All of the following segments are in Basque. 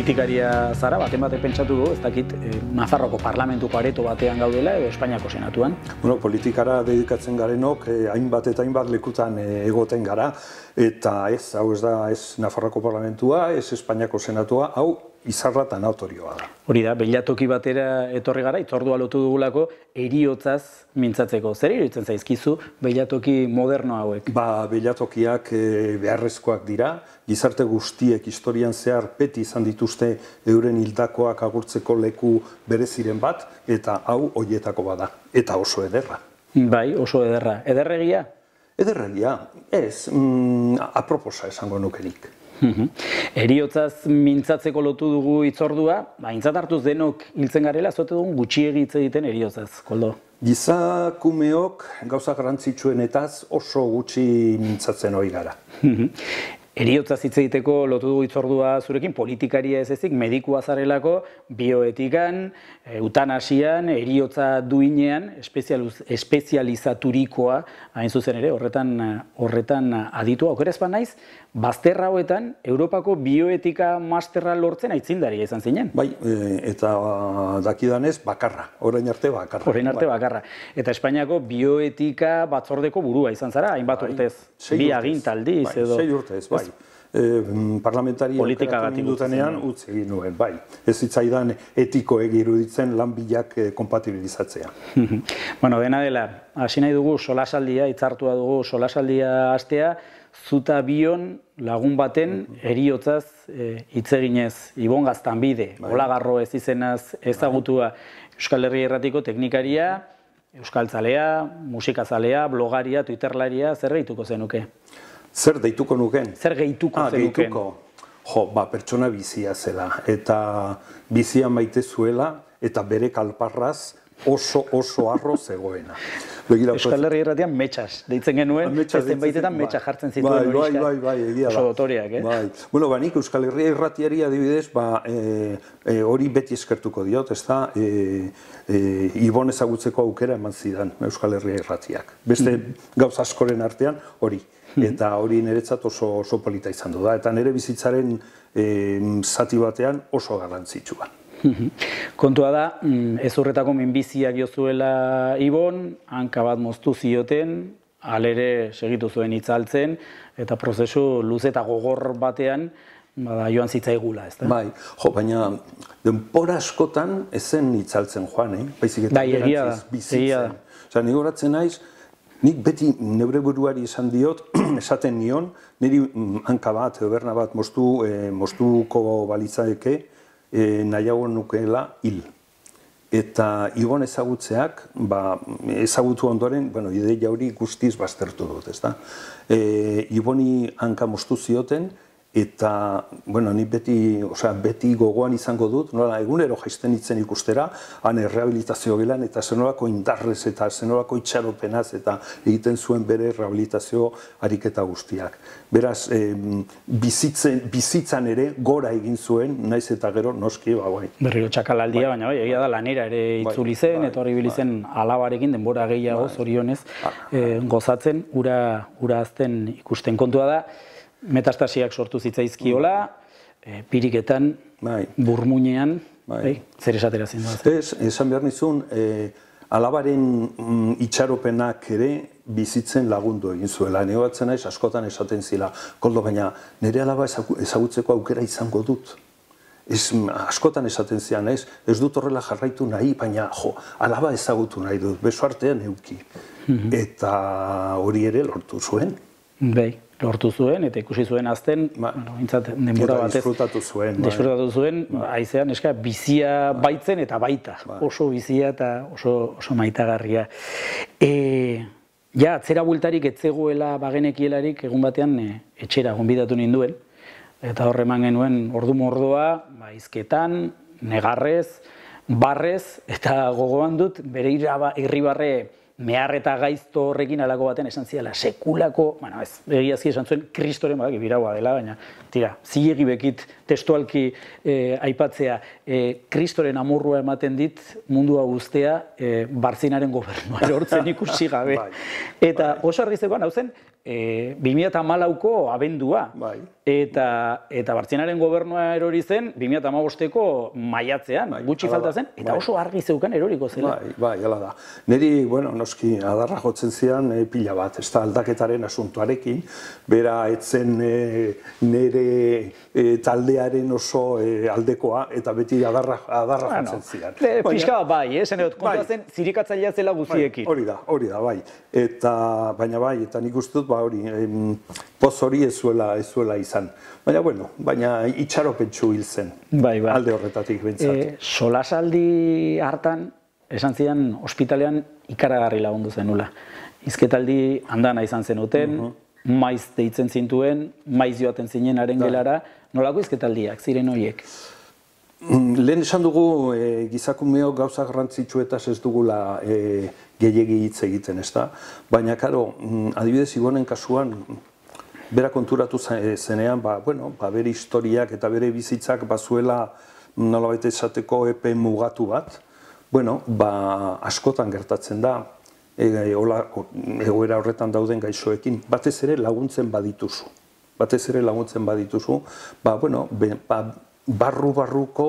Politikaria zara, baten pentsatu du, ez dakit, Nafarroko parlamentuko areto batean gaudela edo Espainiako senatuan? Bueno, politikara dedikatzen garenok, hainbat eta hainbat lekutan egoten gara, eta ez, hau ez da, ez Nafarroko parlamentua, ez Espainiako senatua, hau izarra eta notorioa da. Hori da, beilatoki batera etorri gara, itzordua lotu dugulako, heriotzaz mintzatzeko. Zer iruditzen zaizkizu beilatoki moderno hauek? Beilatokiak beharrezkoak dira, gizarte guztiek historian zehar beti izan dituzte euren hildakoak agurtzeko leku bereziren bat, eta hau horietako bada, eta oso ederra. Bai, oso ederra. Ederregia? Ederregia, ez, aproposa esango nukenik. Heriotzaz mintzatzeko lotu dugu itzordua, aintzat hartuz denok hiltzen garela, zote dugun gutxiegi hitz egiten heriotzaz, Koldo? Gizakumeok gauza garrantzitsuenetaz oso gutxi mintzatzen hori gara. Heriotzaz hitz egiteko lotu dugu itzordua zurekin, politikaria ez ezik, medikua zarelako, bioetikan, eutanasian, heriotza duinean, espezializaturikoa, hain zuzen ere, horretan aditua. Okeraz ba naiz, bazter hauetan, Europako bioetika masterra lortzen aitzindaria izan zinen. Bai, eta dakidanez bakarra, orain arte bakarra. Orain arte bakarra. Eta Espainiako bioetika batzordeko burua izan zara, hainbat urtez, bi agintaldiz edo... 6 urtez, bai. Parlamentari aukeratu nindutenean utzi egin nuen, bai. Ez zitzaidan etikoek iruditzen lan bilak kompatibilizatzea. Bueno, dena dela, hasi nahi dugu solasaldia, hitzartua dugu solasaldia hastea, zuta bion lagun baten heriotzaz hitz eginez, Ibon Gaztanbide, Olagarro ez izenaz ezagutua Euskal Herria Irratiko teknikaria, euskaltzalea, musikazalea, blogaria, twitterlaria, zer gehituko zenuke? Zer deituko nuken? Zer gehituko zenuken? Jo, pertsona bizia zela, eta bizia maite zuela, eta bere kalparraz oso arro zegoena. Euskal Herria Irratian metxas, deitzen genuen, ezen baitetan metxas jartzen zituen horiska. Bai, egia da. Oso dotoriak, Bueno, nik Euskal Herria Irratiari adibidez, hori beti eskertuko diot, ez da, Ibon ezagutzeko aukera eman zidan Euskal Herria Irratiak. Beste gauz askoren artean hori. Eta hori niretzat oso polita izan du da, eta nire bizitzaren zati batean oso garrantzitsua. Kontua da, ezurretako minbiziak jozuela Ibon, hanka bat moztu zioten, alere segitu zuen itzaltzen, eta prozesu luze eta gogor batean joan zitzaigula, ez da? Bai, baina denbora askotan ezen itzaltzen joan, baizik eta gerantziz bizitzen. Nik horatzen naiz, nik beti neure buruari esan diot, esaten nion, niri hanka bat, berna bat moztuko balitzaeke, nahiago nukeela hil. Eta Ibon ezagutzeak, ezagutu ondoren, ideia hori guztiz baztertu dut, ez da? Iboni hanka moztu zioten, eta, ni beti gogoan izango dut, egunero jaisten itzen ikustera, han rehabilitazio gelan, eta zenolako indarrez eta zenolako itxaropenaz, eta egiten zuen bere rehabilitazio ariketa guztiak. Beraz, bizitzan ere gora egin zuen, naiz eta gero noski, bai. Berriro txakalaldia, baina egia da lanera ere itzuli zen, eta horri bilizen alabarekin denbora gehiago zorionez gozatzen, ura azten ikusten. Kontua da, metastasiak sortu zitzaizkiola, piriketan, burmuinean, zer esatera zen da? Esan behar nizun, alabaren itxaropenak ere bizitzen lagundu egin zuela. Neoatzen naiz, askotan esaten zila, Koldo, baina nire alaba ezagutzeko aukera izango dut. Askotan esaten zian, ez dut horrela jarraitu nahi, baina alaba ezagutu nahi dut, beso artean euki. Eta hori ere lortu zuen. Bai, lortu zuen, eta ikusi zuen azten, denbora batez... Disfrutatu zuen. Disfrutatu zuen, haizean, bizia baitzen eta baita. Oso bizia eta oso maitagarria. Atzera bueltarik etzegoela bagenekielarik egun batean etxera gonbidatu ninduen. Eta horre eman genuen ordu mordoa, izketan, negarrez, barrez, eta gogoan dut bere irribarre mehar eta gaizto horrekin alako baten esan ziala, sekulako, bueno, ez, egiazki esan zuen, kristoren badak biraua dela, baina, tira, zilegi bekit testualki aipatzea, kristoren amorrua ematen dit mundua guztea Bartzinaren gobernua erortzen ikusi gabe. Eta oso argizekoan, hau zen, 2014ko abendua, eta Bartzinaren gobernua erori zen 2015ko maiatzean, gutxi falta zen, eta oso argi zeukan eroriko zela. Bai, hala da. Neri, bueno, noski, adarra jotzen zian pila bat, ez da aldaketaren asuntuarekin, bera etzen nire taldearen oso aldekoa, eta beti adarra jotzen zian. Pixka bai, zen egot, kontua zen zirikatzailea zela guziekin. Hori da, bai. Baina bai, eta nik uste dut, hori, poz hori ez zuela izan. Baina itxaropentsu hil zen, alde horretatik bentsat. Solasaldi hartan, esan zidan, ospitalean ikaragarri lagundu zenula. Hizketaldi handana izan zenuten, maiz deitzen zintuen, maiz joaten zinen haren gelara, nolako hizketaldiak ziren horiek? Lehen esan dugu gizakumeok gauza garrantzitsuetaz ez dugula gehiegi hitz egiten, ez da? Baina, karo, adibidez, Ibonen kasuan, bera konturatu zenean, bere historiak eta bere bizitzak bazuela nolabait esateko epe mugatu bat, askotan gertatzen da, egoera horretan dauden gaixoekin, batez ere laguntzen badituzu. Barru-barruko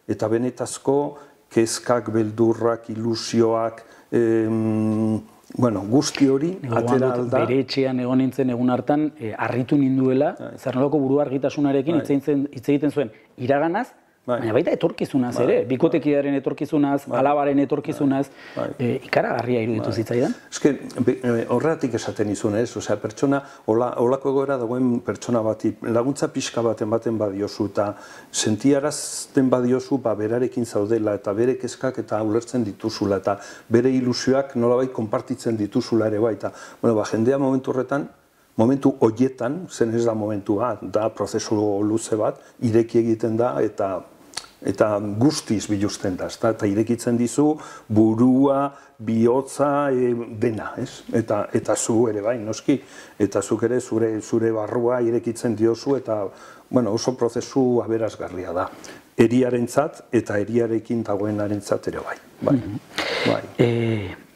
eta benetazko kezkak, beldurrak, ilusioak, guzti hori atera alda. Bere etxean egon nintzen egun hartan, harritu ninduela, zer nolako buru argitasunarekin hitz egiten zuen iraganaz, baina baita etorkizunaz ere, bikotekidearen etorkizunaz, alabaren etorkizunaz, ikaragarria iruditu zitzaidan? Eske, horregatik esaten izun, ez? Osea, pertsona, holako egoera dagoen pertsona bati, laguntza pixka bat ematen badiozu, eta sentiarazten badiozu, berarekin zaudela, eta bere kezkak eta ulertzen dituzula, eta bere ilusioak nolabait konpartitzen dituzula ere bai, eta, jendea momentu horretan, momentu horietan, zen ez da momentua, da prozesu luze bat, ireki egiten da, eta guztiz biluzten da, eta irekitzen dizu burua, bihotza, dena, ez? Eta zu ere bai, noski, eta zuk ere zure barrua irekitzen diozu, eta oso prozesu aberasgarria da. Eriarentzat eta eriarekin dagoenarentzat ere bai.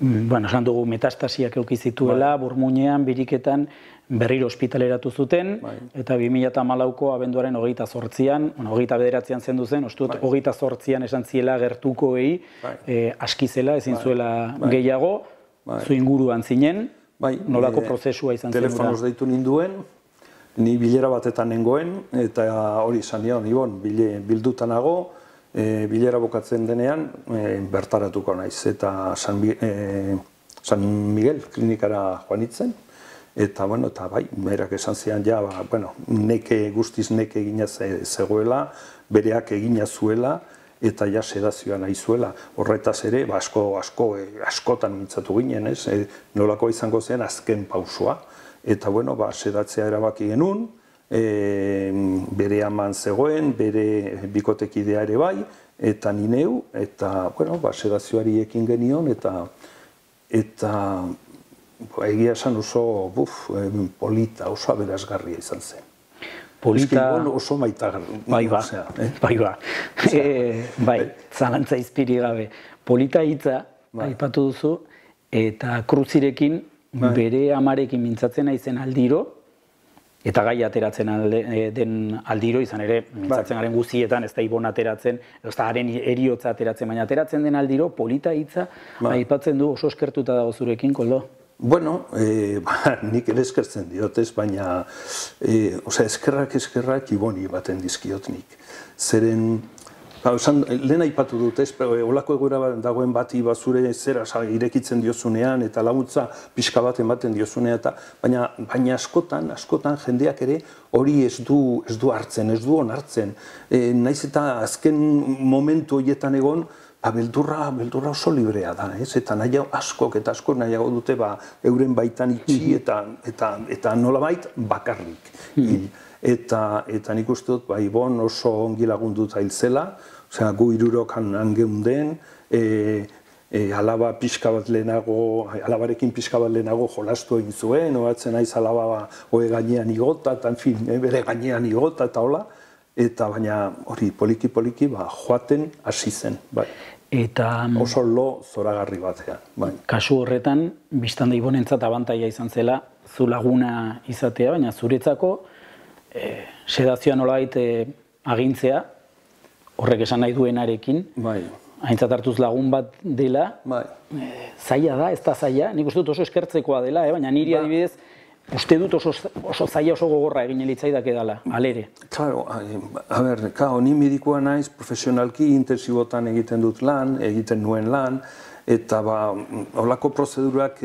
Esan dugu metastasiak eduki zituela, burmuinean, biriketan, berriro ospitaleratu zuten, eta 2014ko abenduaren 28an, 29an zendu zen, ostut 28an esan ziela gertukoei, aski zela, ezin zuela gehiago, zu inguruan zinen, nolako prozesua izan zen. Telefonoz deitu ninduen, ni bilera batetan nengoen, eta hori izan nion, Ibon, bildutanago, bilera bokatzen denean, bertaratuko naiz, eta San Miguel klinikara joan nintzen, eta bai, berak esan zian ja, guztiz neke egina zegoela, bereak egina zuela, eta ja sedazioa nahi zuela. Horretaz ere, askotan mintzatu ginen, nolako izango zen azken pausua. Eta, sedatzea erabaki genuen, bere aman zegoen, bere bikotekidea ere bai, eta ni neu, eta, sedazioari ekin genion, eta egia esan oso polita, oso aberasgarria izan zen. Polita... oso maitagarria. Bai, zalantza izpiri gabe. Polita hitza, aipatu duzu, eta Kruzirekin bere amarekin mintzatzen naizen aldiro, eta gai ateratzen den aldiro, izan ere, mintzatzen garen guzietan, ez da Ibon ateratzen, ez da haren eriotza ateratzen, baina ateratzen den aldiro, polita hitza, aipatzen du oso eskertuta dago zurekin, Koldo? Nik ere eskertzen diotez, baina eskerrak Iboni baten dizkiot nik. Zeren, lehen aipatu dut, olako egoera dagoen bati bazure zera irekitzen diozunean, eta laguntza pixka bat ematen diozunean, baina askotan jendeak ere hori ez du hartzen, ez du onartzen. Naiz eta azken momentu horietan egon, beldurra oso librea da, eta askok nahiago dute euren baitan itxi eta nolabait bakarrik. Eta nik uste dut, Ibon oso ongi lagunduta hil zela, gu 3 han geunden, alaba pixka bat lehenago, alabarekin pixka bat lehenago jolastu egin zuen, oatzen naiz alaba ohe gainean igota, eta bere gainean igota, eta hola, eta baina hori poliki-poliki joaten hasi zen, bai. Eta oso lo zoragarri batean, bai. Kasu horretan, biztanda Ibonentzat abantaia izan zela, zu laguna izatea, baina zuretzako sedazioa nolabait agintzea, horrek esan nahi duenarekin, aintzat hartuz lagun bat dela, zaila da, ez da zaila, nik uste dut oso eskertzekoa dela, baina niri adibidez, uste dut oso zaila, oso gogorra egin elitzaidak edala, alere. Claro, a ber, ni medikua naiz, profesionalki intensibotan egiten dut lan, egiten nuen lan, eta holako prozedurak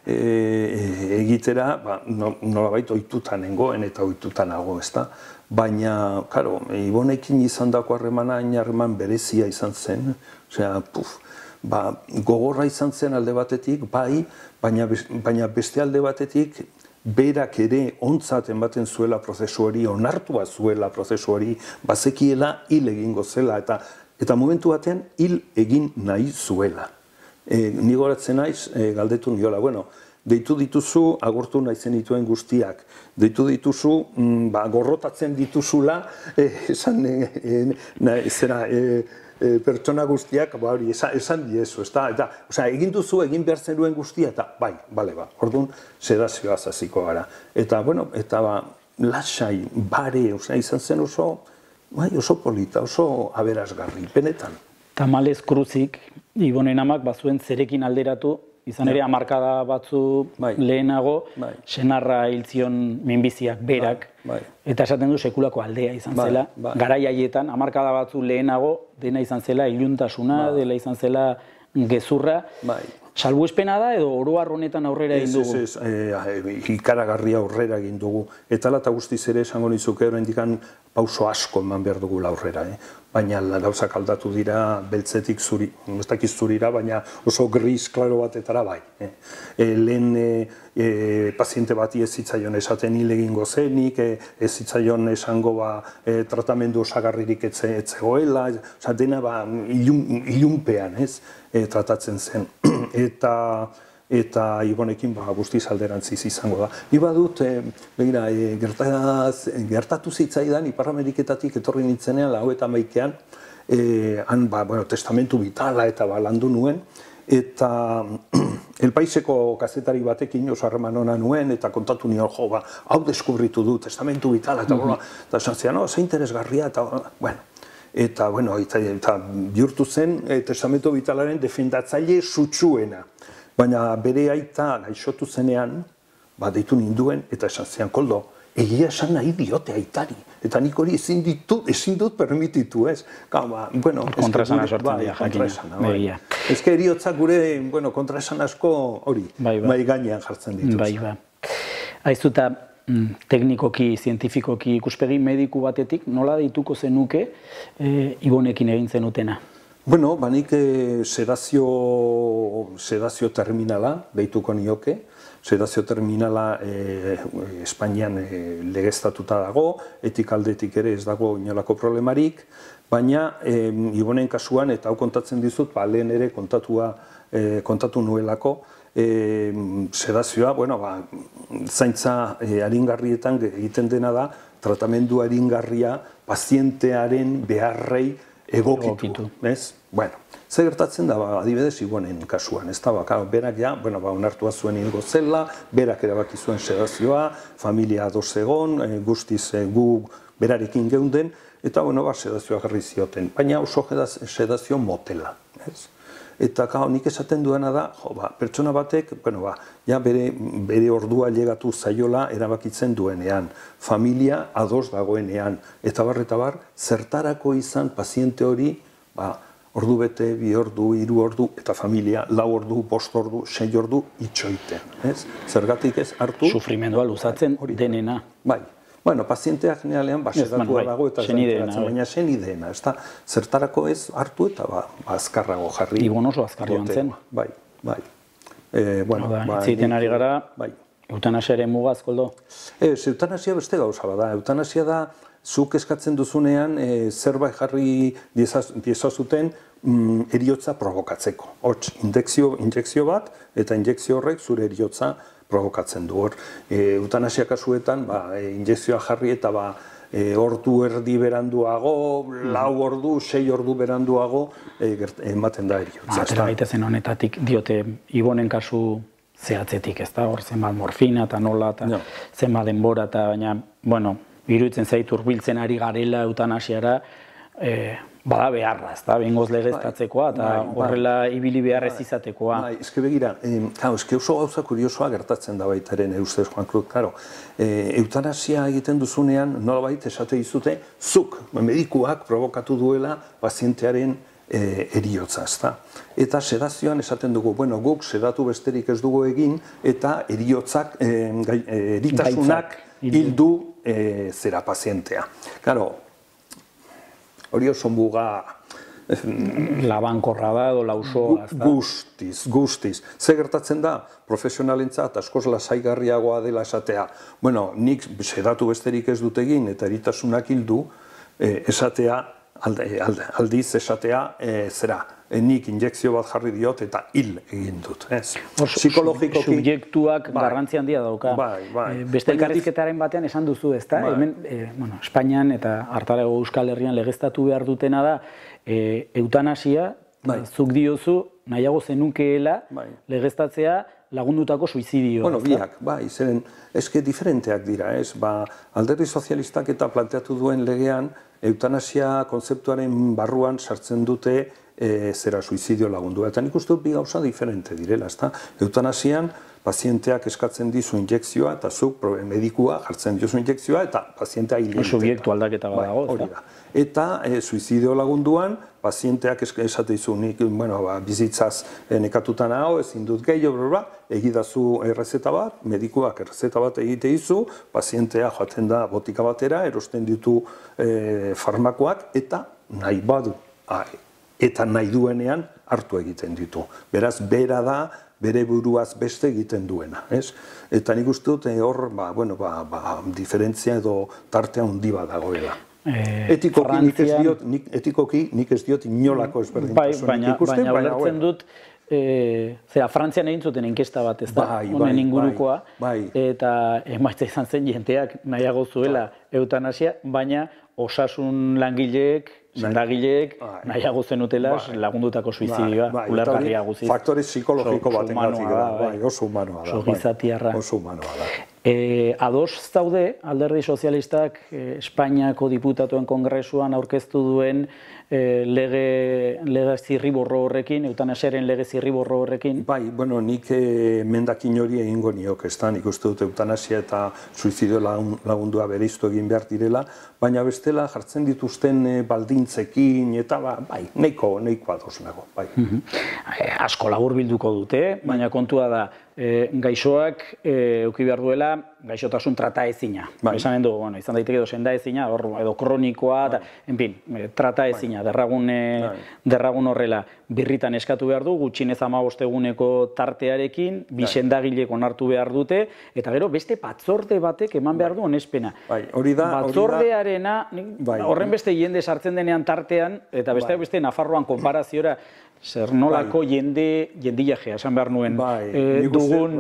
egitera, nolabait ohituta nengoen eta ohituta nago, ezta? Baina, karo, Ibonekin izan dako harremana, harreman berezia izan zen, osea, gogorra izan zen alde batetik, bai, baina beste alde batetik, berak ere ontzat ematen zuela prozesu hori, onartua zuela prozesu hori, bazekiela hil egingo zela, eta momentu baten hil egin nahi zuela. Ni goratzen naiz, galdetu niola, bueno, deitu dituzu, agortu nahi zenituen guztiak, deitu dituzu, gorrotatzen dituzula, pertsona guztiak, esan diezu, egin duzu, egin behar zenuen guztia, eta bai, bale, orduan, sedazioa zaziko gara. Eta, bueno, lasai, bare, izan zen oso polita, oso aberasgarri, benetan. Tamalez Kruzik, Ibonen amak bazuen zerekin alderatu, izan ere hamarkada batzu lehenago, senarra hil zion minbiziak berak, eta esaten du sekulako aldea izan zela. Garai haietan, hamarkada batzu lehenago, dena izan zela iluntasuna, dela izan zela gezurra. Salbuespena da edo oroar honetan aurrera egin dugu? Ez, ikaragarria aurrera egin dugu. Eta eta guztiz ere esango nizuke oraindik pauso asko eman behar dugula aurrera. Baina gauzak aldatu dira beltzetik zuri, ez dakiz zurira, baina oso gris klaro batetara bai. Lehen paziente bati ez zitzaion esaten hil egingo zenik, ez zitzaion esango tratamendu osagarririk ez zegoela, dena ilunpean tratatzen zen. Eta Ibonekin guztiz alderantziz izango da. Ni badut, begira, gertatu zitzaidan, Ipar Ameriketatik etorri nintzenean, 91ean, han, testamentu bitala eta landu nuen, eta El Paiseko kazetari batekin oso harreman ona nuen, eta kontatu nion, hau deskubritu du, testamentu bitala, eta esan zian, ze interesgarria, eta, bueno, eta bihurtu zen testamentu bitalaren defendatzaile sutsuena. Baina bere aita gaixotu zenean, deitu ninduen, eta esan zian, Koldo, egia esan nahi diote aitari. Eta nik hori ezin dut permititu, ez? Kontraesana sortzen dira, jakina. Ez que eriotzak gure kontraesan asko hori, mai gainean jartzen dituz. Aizuta, teknikoki, zientifikoki ikuspegi mediku batetik, nola deituko zenuke Ibonekin egin zenutena? Bueno, nik sedazio terminala deituko nioke. Sedazio terminala Espainian legeztatuta dago, etikaldetik ere ez dago inolako problemarik, baina Ibonen kasuan, eta hau kontatzen dizut, lehen ere kontatu nuelako, sedazioa, zaintza aringarrietan egiten dena da, tratamendu aringarria pazientearen beharrei egokitu. Zer gertatzen da, adibidez, Ibonen kasuan, ez da, berak onartua zuen hilgo zela, berak erabaki zuen sedazioa, familia ados egon, guztiz gu berarekin geunden, eta, sedazioa jarri zioten, baina oso sedazio motela, ez? Eta nik esaten duena da, pertsona batek, bere ordua llegatu zaiola erabakitzen duenean, familia ados dagoenean, eta bar, zertarako izan paziente hori, ordu bete, 2 ordu, 3 ordu, eta familia 4 ordu, 5 ordu, 6 ordu itxoiten. Zergatik ez hartu... Sufrimendua luzatzen denena. Pazientea generalean sedatua dago eta baina senideena. Zertarako ez hartu eta azkarrago jarri. Ibon oso azkar joan zen. Bai. Itzeiten ari gara, eutanasiaren mugaz, Koldo? Eutanasia beste gauza bada. Eutanasia da, zuk eskatzen duzunean zerbait jarri diezazuten eriotza provokatzeko. Hots, injekzio bat, eta injekzio horrek zure eriotza provokatzen du. Hor, eutanasia kasuetan, injekzioa jarri eta ordu erdi beranduago, 4 ordu, 6 ordu beranduago ematen da eriotza. Atera gaitezen honetatik diote Ibonen kasu zehatzetik, ez da? Hor zenbat morfina eta nola, eta zenbat denbora, eta baina, bueno, iruditzen zait hurbiltzen ari garela eutanasiara, bada beharra, ez da? Behingoz legeztatzekoa, eta horrela ibili behar ez izatekoa. Ezke begira, oso gauza kuriosoa gertatzen da baitaren ustez, Juan Cruz, karo. Eutanasia egiten duzunean, nolabait esate dizute, zuk, medikuak provokatu duela pazientearen eriotza, ezta. Eta sedazioan esaten dugu, guk sedatu besterik ez dugu egin, eta eriotzak, eritasunak hildu zera pazientea. Karo, hori oso muga... Labankorra da edo lausoa. Guztiz. Ze gertatzen da, profesionalentzat askoz lasaigarriagoa dela esatea. Nik sedatu besterik ez dut egin eta eritasunak hildu, esatea, aldiz esatea, zera, nik injekzio bat jarri diot eta hil egin dut. Psikologikoki... Subjektuak garrantzi handia dauka. Beste elkarrizketaren batean esan duzu, ezta? Hemen, Espainian eta hartarago Euskal Herrian legeztatu behar dutena da, eutanasia, zuk diozu, nahiago zenukeela legeztatzea lagundutako suizidio. Biak, zeren, eske diferenteak dira, ez? Alderdi sozialistak eta planteatu duen legean, eutanasia kontzeptuaren barruan sartzen dute zera suizidio lagundua. Eta nik uste dut bi gauza diferente direla, ezta? Eutanasian, pazienteak eskatzen dizu injekzioa, eta zuk medikua jartzen dizu injekzioa, eta pazientea hilien. Subiektu aldaketa badago, ezta? Eta suizidio lagunduan, pazienteak esate dizu, nik bizitzaz nekatuta nago, ezin dut gehiago, egidazu errezeta bat, medikuak errezeta bat egite dizu, pazientea joaten da botika batera, erosten ditu farmakoak, eta nahi badu. Eta nahi duenean hartu egiten ditu. Beraz, bera da, bere buruaz beste egiten duena. Eta nik uste dut hor, diferentzia edo tartea handi bat dagoela. Etikoki nik ez diot inolako ezberdintasunik ikusten, baina ulertzen dut, Frantzian egin zuten inkesta bat, ez da, honen ingurukoa, eta emaitza izan zen jenteak nahiago zuela eutanasia, baina osasun langileek, sendagileek nahiago zenutela lagundutako suizidioa, ulergarria guziz. Faktore psikologiko baten gatik da, oso humanoa da. Oso gizatiarra. Oso humanoa da. Ados zaude, Alderdi Sozialistak Espainiako Diputatuen Kongresuan aurkeztu duen lege zirriborro horrekin, eutanasiaren lege zirriborro horrekin? Nik mendakin hori egingo niok, ez da, nik uste dut eutanasia eta suizidio lagundua bereiztu egin behar direla, baina bestela jartzen dituzten baldintzekin, eta nahiko ados nago. Asko laburbilduko dute, baina kontua da, gaixoak eduki behar duela gaixotasun trataezina. Esanen du, izan daiteke edo sendaezina, edo kronikoa, trataezina, derragun horrela birritan eskatu behar du, gutxinez 15 eguneko tartearekin, bi sendagilek onartu behar dute, eta gero beste batzorde batek eman behar du onespena. Batzordearena, horren beste jende sartzen denean tartean, eta beste Nafarroan konparaziora, zer nolako jendiajea, esan behar nuen, dugun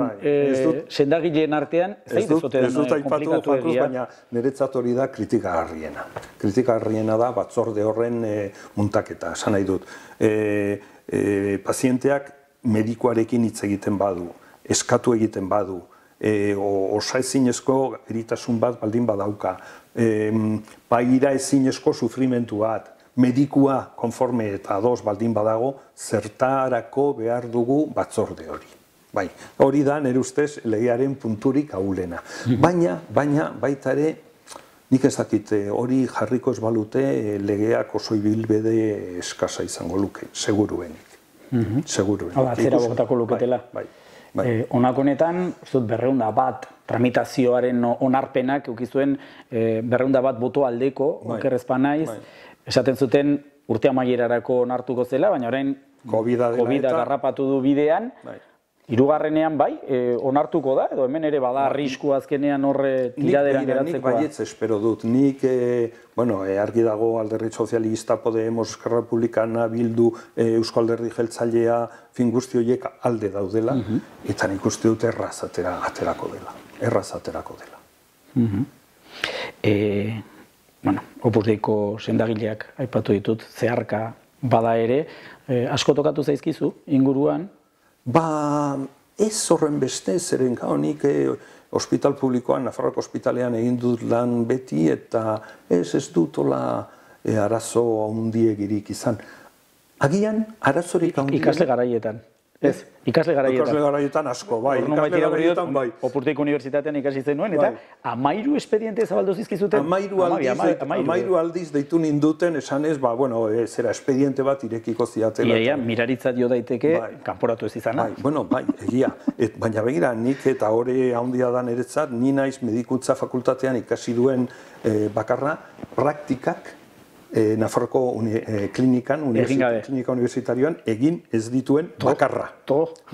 sendagileen artean, ez dut komplikatu egia. Baina niretzat hori da kritikagarriena. Kritikagarriena da batzorde horren muntaketa, esan nahi dut. Pazienteak medikuarekin hitz egiten badu, eskatu egiten badu, osaezinezko eritasun bat baldin badauka, paira ezinezko sufrimentu bat, medikua konforme eta ados baldin badago, zertarako behar dugu batzorde hori. Hori da, nire ustez, legearen punturik ahulena. Baina, baita ere, nik ez dakit, hori jarriko ez balute, legeak oso ibilbide eskasa izango luke, seguruenik. Atzera botako luketela. Honako honetan, 201 tramitazioaren onarpenak, eukizuen 201 boto aldeko, okerrezpa naiz, esaten zuten urte amaierarako onartuko zela, baina orain COVID-a garrapatu du bidean, hirugarrenean bai, onartuko da, edo hemen ere bada arrisku azkenean horre tiraderan geratzekoa? Nik baietz espero dut. Nik, argi dago Alderdi Sozialista, Podemos, Esquerra Republicana, Bildu, Eusko Alderdi Jeltzalea, fin guzti horiek alde daudela, eta nik uste dut erraz aterako dela. Erraz aterako dela. Opus Deiko sendagileak aipatu ditut, zeharka bada ere, asko tokatu zaizkizu inguruan? Ez horren beste, zeren nik hospital publikoan, Nafarroako ospitalean egin dut lan beti, eta ez dutola arazo handiegirik izan. Agian, arazorik handiena... Ikasle garaietan. Ez, ikasle garaietan. Ikasle garaietan asko, bai. Ikasle garaietan, bai. Opus Deiko Unibertsitatean ikasi zenuen, eta 13 espediente zabaldu zizkizuten? 13 aldiz deitu ninduten, esanez, zera espediente bat irekiko ziatela. Ia, miraritza dio daiteke, kanporatu ez izana. Bai, egia. Baina begira, nik eta hori handia da niretzat, ni naiz medikuntza fakultatean ikasi duen bakarra, praktikak, Nafarroko klinikan, klinika universitarioan, egin ez dituen bakarra.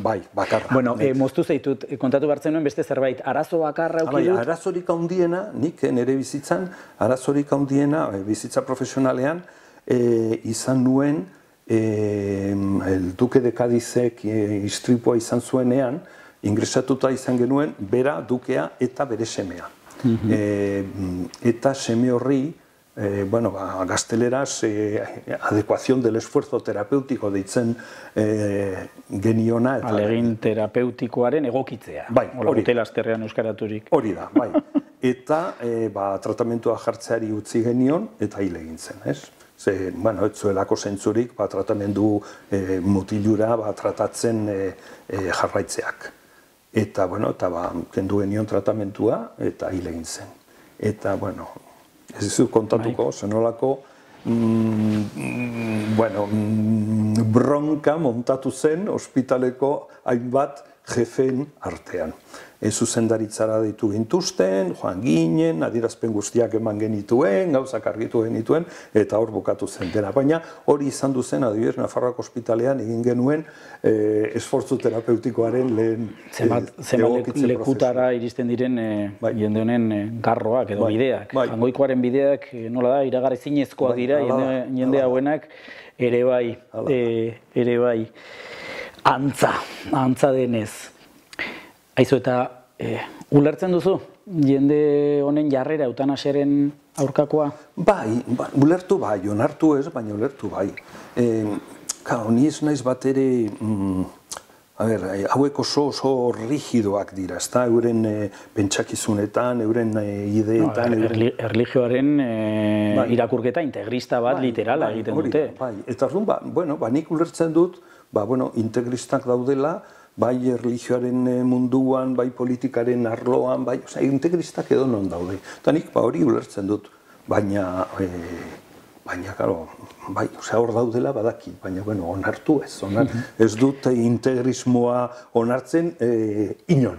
Bai, bakarra. Moztu zaitut, kontatu bartzen nuen beste zerbait, arazo bakarra eukidut? Arazorik handiena, nik nire bizitzan, arazorik handiena, bizitza profesionalean, izan nuen, el Duque de Cadizek istripua izan zuenean, ingresatuta izan genuen, bera, dukea eta bere semea. Eta seme horri, gazteleraz, adecuación del esfuerzo terapéutico deitzen geniona. Alegin terapeutikoaren egokitzea. Bai, hori. Hotelazterrean euskaraturik. Hori da, bai. Eta tratamentua jartzeari utzi genion, eta hil egin zen, ez? Ez zuelako zentzurik, tratamendu mutilura tratatzen jarraitzeak. Eta, kendu genion tratamentua, eta hil egin zen. Eta, ez dizu kontatuko, zenolako bronka montatu zen ospitaleko hainbat jefeen artean. Zuzendaritzara deitu gintuzten, joan ginen, adierazpen guztiak eman genituen, gauzak argitu genituen, eta hor bukatu zen dena. Baina hori izan duzen, adibidez, Nafarroako ospitalean egin genuen esfortzu terapeutikoaren lehen zenbat lekutara iristen diren jende honen garroak edo bideak. Jangoikoaren bideak nola da, iragarri zinezkoak dira, jende hauenak ere bai. Antza denez. Aizu, eta ulertzen duzu jende honen jarrera eutanasiaren aurkakoa? Bai, ulertu bai, onartu ez, baina ulertu bai. Ni ez naiz bat ere, hauek oso rigidoak dira, ezta, euren pentsakizunetan, euren ideetan. Erlijioaren irakurketa integrista bat literala egiten dute. Eta orduan, nik ulertzen dut, integristak daudela, bai erlijioaren munduan, bai politikaren arloan, integristak edo non daude. Eta nik hori ulertzen dut, baina, hor daudela badaki, baina, onartu ez. Ez dut integrismoa onartzen inon.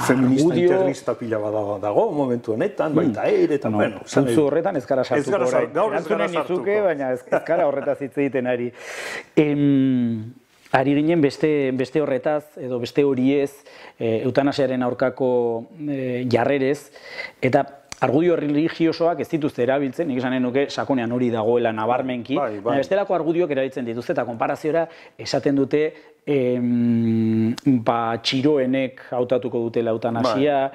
Feminista integrista pila bat dago, momentu honetan, baita ere, eta zentzu horretan ez gara sartuko orain. Erantzunen nizuke, baina ez gara horretaz hitz egiten ari. Ari ginen beste horretaz, edo beste horiez, eutanasiaren aurkako jarrerez, eta argudio religiosoak ez dituzte erabiltzen, nik esanen nuke sakonean hori dagoela nabarmenki, baina bestelako argudioak erabiltzen dituzte, eta konparaziora esaten dute txiroenek hautatuko dutela eutanasia,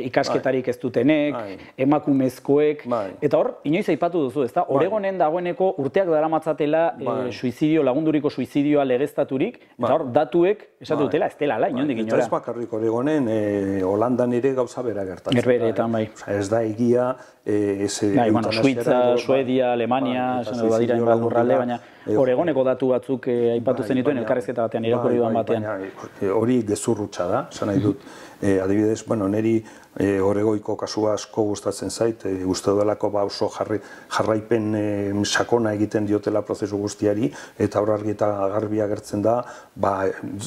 ikasketarik ez dutenek, emakumezkoek, eta hor, inoiz aipatu duzu, ezta? Oregonen dagoeneko urteak daramatzatela lagunduriko suizidioa legeztaturik, eta hor, datuek esatu dutela, ez dela, inondik inora. Eta ez bakarrik Oregonen, Holandan ere gauza bera gertatzen. Gerberetan, bai. Ez da egia, Suitza, Suedia, Alemania, badira hainbat lurralde, baina Oregoneko datu batzuk aipatu zenituen elkarrizketa batean irakurri duan batean. Hori gezurrutsa da, esan nahi dut. Adibidez, niri Oregoiko kasua asko gustatzen zait, uste delako oso jarraipen sakona egiten diotela prozesu guztiari, eta hor argi eta garbi agertzen da,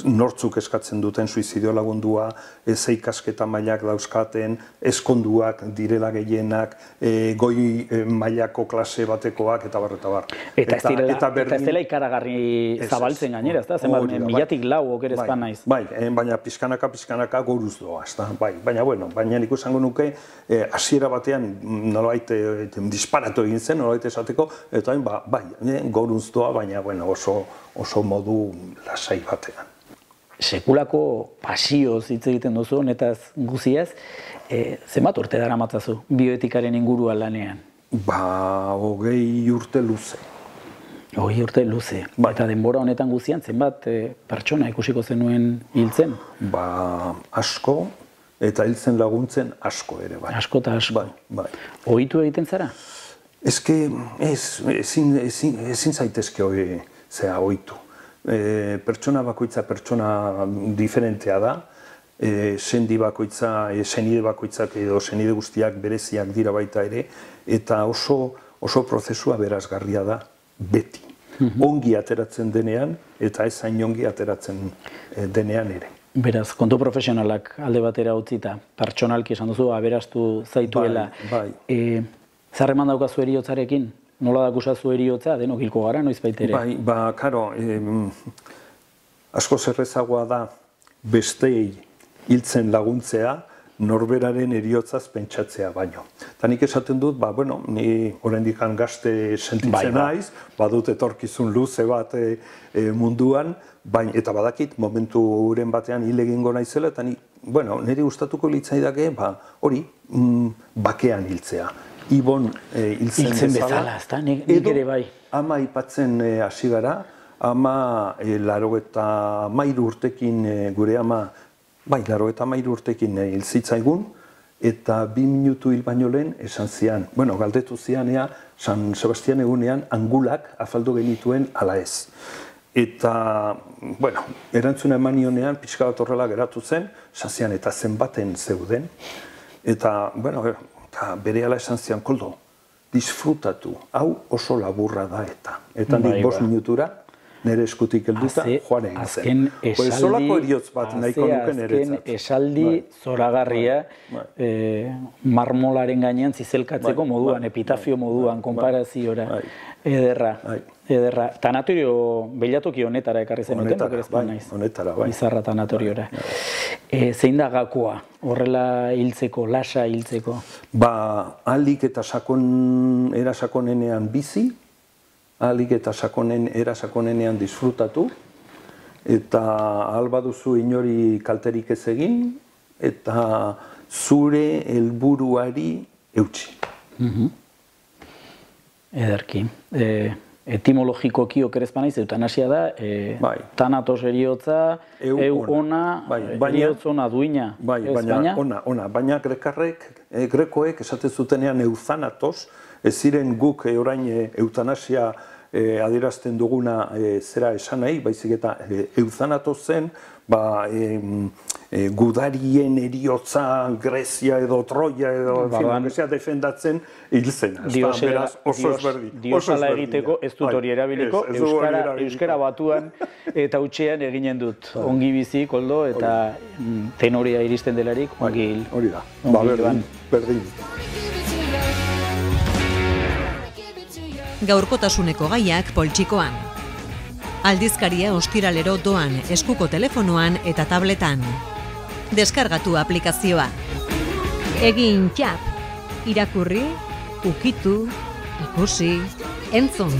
nortzuk eskatzen duten suizidio lagundua, ze ikasketa mailak dauzkaten, ezkonduak direla gehienak, goi mailako klase batekoak, eta bar. Eta ez dela ikaragarri zabaltzen gainera, ez da? Zenbat, milatik lau oker ezpan naiz. Bai, baina pizkanaka goruz doa, ez da? Baina nik esango nuke, hasiera batean nolabait disparatu egin zen, nolabait esateko, eta goruz doa, baina oso modu lasai batean. Sekulako pasioz hitz egiten duzu, honetaz guziaz, zenbat urte dara matzazu bioetikaren inguruan lanean? 20 urte luze. 20 urte luze. Eta denbora honetan guzian, zenbat pertsona ikusiko zenuen hiltzen? Asko, eta hiltzen laguntzen asko ere, bai. Asko eta asko. Ohitu egiten zara? Ezin zaitezke ohitu. Pertsona bakoitza pertsona diferentea da, senide bakoitzak edo senide guztiak bereziak dira baita ere, eta oso prozesua berazgarria da beti. Ongi ateratzen denean, eta ez hain ongi ateratzen denean ere. Beraz, kontu profesionalak alde batera utzita, pertsonalki esan duzu, aberastu zaituela. Zarreman daukazu eriotzarekin? Nola dakusazu eriotza, denok hilko gara, noiz baitere? Karo, asko zerrezagoa da bestei hiltzen laguntzea, norberaren eriotzaz pentsatzea baino. Eta nik esaten dut, ni oraindik gazte sentitzen naiz, badut etorkizun luze bat munduan, eta badakit momentu uren batean hil egingo naizela, eta niri gustatuko litzaidake hori bakean hiltzea. Ibon hiltzen bezala, edo ama aipatzen hasi gara, ama 93 urtekin gure ama, 93 urtekin hil zitzaigun, eta 2 minutu hil baino lehen esan zian, galdetu zianea, San Sebastian egunean angulak afaldu genituen ala ez. Eta, erantzuna eman nionean, pixka bat horrela geratu zen, esan eta zenbaten zeuden, eta, berehala esan zian, Koldo, disfrutatu, hau oso laburra da eta. Eta nik 5 minutura, nire eskutik helduta, joan egin zen. Azken esaldi zoragarria, marmolaren gainean zizelkatzeko moduan, epitafio moduan, konparaziora. Ederra. Tanatorio beilatoki honetara ekarri zenuten, honetara, bai. Izarra tanatoriora. Zein da gakoa, horrela hiltzeko, lasa hiltzeko? Ahalik eta erasakonenean bizi, ahalik eta erasakonenean disfrutatu, eta ahal baduzu inori kalterik ez egin, eta zure helburuari eutsi. Ederki. Etimologikoki oker ez banaiz, eutanasia da, tanatos eriotza, ona, eriotz ona duina. Baina grekoek esaten zutenean euthanatos, ez ziren guk orain eutanasia adierazten duguna zera esan nahi, baizik eta euthanatos zen, gudarien eriotza Grezia edo Troia edo defendatzen hil zen. Beraz, oso ezberdin. Diosala egiteko ez dut hori erabiliko, euskara batuan eta hutsean eginen dut. Ongi bizi, Koldo, eta tenoria iristen delarik, ongi hil. Hori da, berdin. Gaurkotasuneko gaiak poltsikoan. Aldizkaria ostiralero doan eskuko telefonoan eta tabletan. Deskargatu aplikazioa. Egin txap. Irakurri, ukitu, ikusi, entzun.